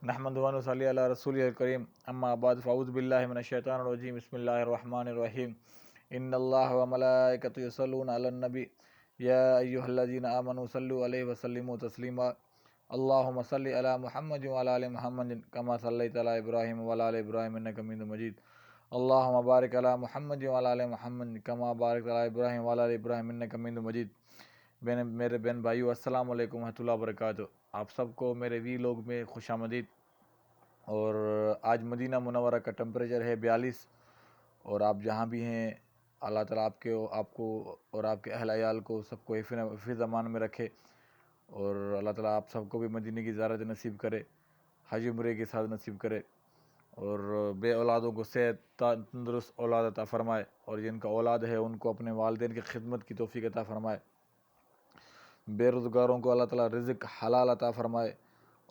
नहमदुहु व नसल्ली अला रसूलिल करीम अम्मा बाद फ़अऊज़ु बिल्लाहि मिनश शैतानिर रजीम बिस्मिल्लाहिर रहमानिर रहीम इन्नल्लाह व मलाइकतहु यसल्लूना अलन नबी या अय्युहल्लज़ीना आमनू सल्लु अलैहि व सल्लिमू तस्लीमा अल्लाहुम्मा सल्लि अला मुहम्मद व अला आलि मुहम्मद कमा सल्लैता अला इब्राहीम व अला आलि इब्राहीम इन्नका हमीदुम मजीद अल्लाहुम्मा बारिक अला मुहम्मद व अला आलि मुहम्मद कमा बारकता अला इब्राहीम व अला आलि इब्राहीम इन्नका हमीदुम मजीद। मेरे बहन भाइयों, अस्सलाम वालेकुम रहमतुल्लाहि व बरकातुहू। आप सबको मेरे वी लोग में खुशामदीद। और आज मदीना मुनव्वरा का टेम्परेचर है 42। और आप जहाँ भी हैं, अल्लाह ताला आपको और आपके अहल अयाल को सबको हिफ़्ज़ अमान में रखे। और अल्लाह ताला आप सबको भी मदीने की ज़ियारत नसीब करे, हज उम्रे के साथ नसीब करे। और बे औलादों को सेहत तंदुरुस्त औलाद अता फ़रमाए, और जिनका औलाद है उनको अपने वालिदैन की खिदमत की तौफ़ीक़ अता फ़रमाए। बेरोज़गारों को अल्लाह ताला रिज़्क़ हलाल अता फ़रमाए,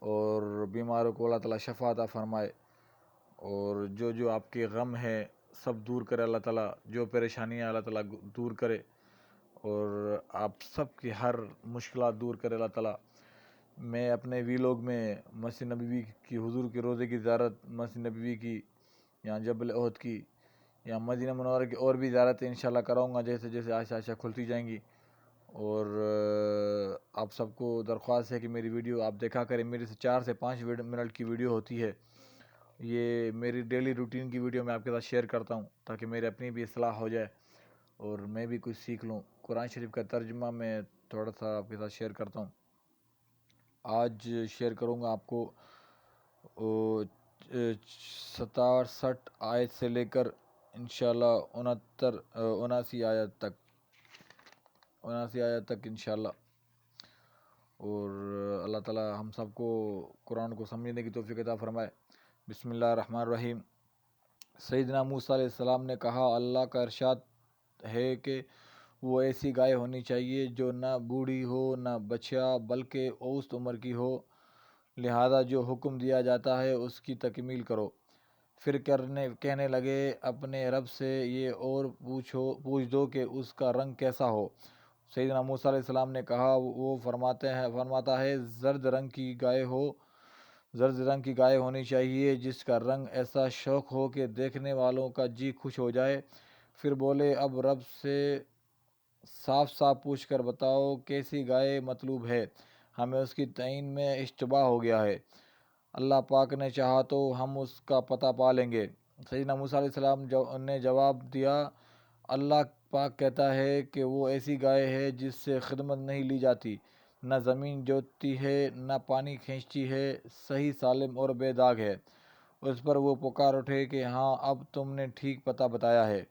और बीमारों को अल्लाह ताला शफ़ा अता फ़रमाए। और जो आपके गम है सब दूर करे अल्लाह ताला, जो परेशानियाँ अल्लाह ताला दूर करे, और आप सब की हर मुश्किलात दूर करे अल्लाह ताला। मैं अपने वीलॉग में मस्जिद नबवी की हुजूर के रोज़े की ज़ियारत, मस्जिद नबवी की, या जबल उहद की, या मदीना मुनव्वरा की और भी ज़ियारतें इंशाल्लाह कराऊँगा जैसे जैसे आहिस्ता आहिस्ता खुलती जाएंगी। और आप सबको दरख्वास्त है कि मेरी वीडियो आप देखा करें। मेरी से 4 से 5 मिनट की वीडियो होती है। ये मेरी डेली रूटीन की वीडियो मैं आपके साथ शेयर करता हूँ ताकि मेरी अपनी भी इस्लाह हो जाए और मैं भी कुछ सीख लूँ। कुरान शरीफ का तर्जुमा मैं थोड़ा सा आपके साथ शेयर करता हूँ। आज शेयर करूँगा आपको 67 आयत से लेकर इंशाल्लाह 79 आयत तक इंशाल्लाह। और अल्लाह ताला हम सबको कुरान को समझने की तौफीक अता फ़रमाए। बिस्मिल्लाहिर रहमानिर रहीम। सैयदना मूसा अलैहिस्सलाम ने कहा, अल्लाह का इरशाद है कि वो ऐसी गाय होनी चाहिए जो ना बूढ़ी हो ना बच्चा, बल्कि औसत उम्र की हो। लिहाजा जो हुक्म दिया जाता है उसकी तकमील करो। फिर कहने लगे, अपने रब से ये और पूछ दो कि उसका रंग कैसा हो। सैयदना मूसा अलैहिस्सलाम ने कहा, वो फरमाता है जर्द रंग की गाय होनी चाहिए जिसका रंग ऐसा शौक हो कि देखने वालों का जी खुश हो जाए। फिर बोले, अब रब से साफ साफ पूछ कर बताओ कैसी गाय मतलूब है, हमें उसकी तईन में इश्तबा हो गया है। अल्लाह पाक ने चाहा तो हम उसका पता पा लेंगे। सैयदना मूसा अलैहिस्सलाम ने जवाब दिया, अल्लाह पाक कहता है कि वो ऐसी गाय है जिससे खिदमत नहीं ली जाती, न ज़मीन जोतती है न पानी खींचती है, सही सालिम और बेदाग है। उस पर वो पुकार उठे कि हाँ, अब तुमने ठीक पता बताया है।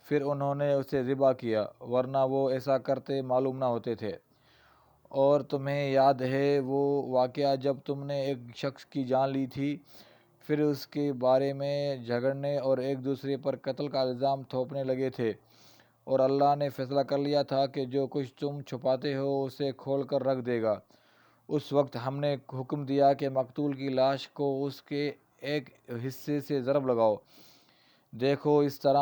फिर उन्होंने उसे ज़िबा किया, वरना वो ऐसा करते मालूम ना होते थे। और तुम्हें याद है वो वाक़या जब तुमने एक शख्स की जान ली थी, फिर उसके बारे में झगड़ने और एक दूसरे पर कत्ल का इल्ज़ाम थोपने लगे थे, और अल्लाह ने फ़ैसला कर लिया था कि जो कुछ तुम छुपाते हो उसे खोल कर रख देगा। उस वक्त हमने हुक्म दिया कि मकतूल की लाश को उसके एक हिस्से से ज़रब लगाओ। देखो, इस तरह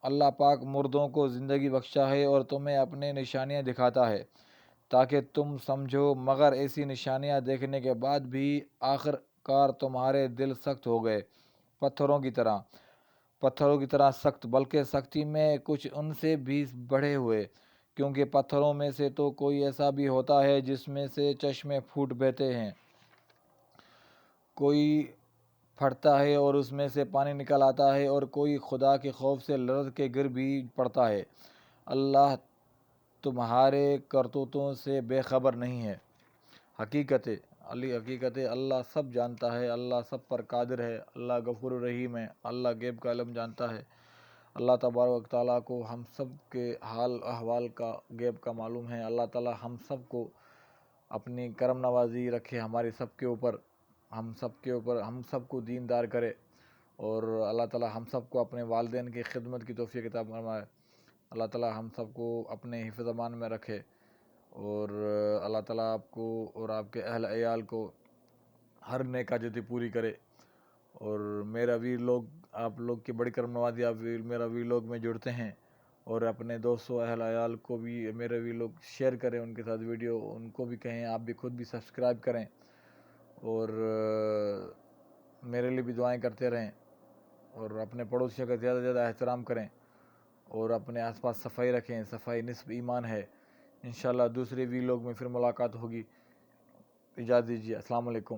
अल्लाह पाक मुर्दों को ज़िंदगी बख्शा है और तुम्हें अपने निशानियाँ दिखाता है ताकि तुम समझो। मगर ऐसी निशानियाँ देखने के बाद भी आखिरकार तुम्हारे दिल सख्त हो गए, पत्थरों की तरह सख्त, बल्कि सख्ती में कुछ उनसे भी बढ़े हुए, क्योंकि पत्थरों में से तो कोई ऐसा भी होता है जिसमें से चश्मे फूट बहते हैं, कोई फटता है और उसमें से पानी निकल आता है, और कोई खुदा के खौफ से लरज़ के गिर भी पड़ता है। अल्लाह तुम्हारे करतूतों से बेखबर नहीं है। हकीकत अल्लाह सब जानता है, अल्लाह सब पर कादिर है, अल्लाह गफूर रहीम है, अल्लाह गैब का इल्म जानता है। अल्लाह तबारक व तआला को हम सब के हाल अहवाल का गैब का मालूम है। अल्लाह ताला हम सब को अपनी करम नवाजी रखे हमारे सब के ऊपर, हम सब को दीनदार करे। और अल्लाह ताला हम सब को अपने वालिदैन की खिदमत की तौफीक अता फरमाए। अल्लाह ताला हम सब को अपने हिफ्ज़ अमान में रखे, और अल्लाह ताला आपको और आपके अहल अयाल को हर नेक हाजत पूरी करे। और मेरा वीलॉग आप लोग की बड़ी करम नवाज़ी, आप मेरा वीलॉग में जुड़ते हैं, और अपने दोस्तों अहल अयाल को भी मेरे वीलॉग शेयर करें, उनके साथ वीडियो, उनको भी कहें आप भी खुद भी सब्सक्राइब करें। اور میرے لیے بھی دعائیں کرتے رہیں، اور اپنے پڑوسیوں کا زیادہ سے زیادہ احترام کریں، اور اپنے آس پاس صفائی رکھیں، صفائی نصف ایمان ہے۔ انشاءاللہ دوسرے ویلوگ میں پھر ملاقات ہوگی، اجازت دیجیے، السلام علیکم۔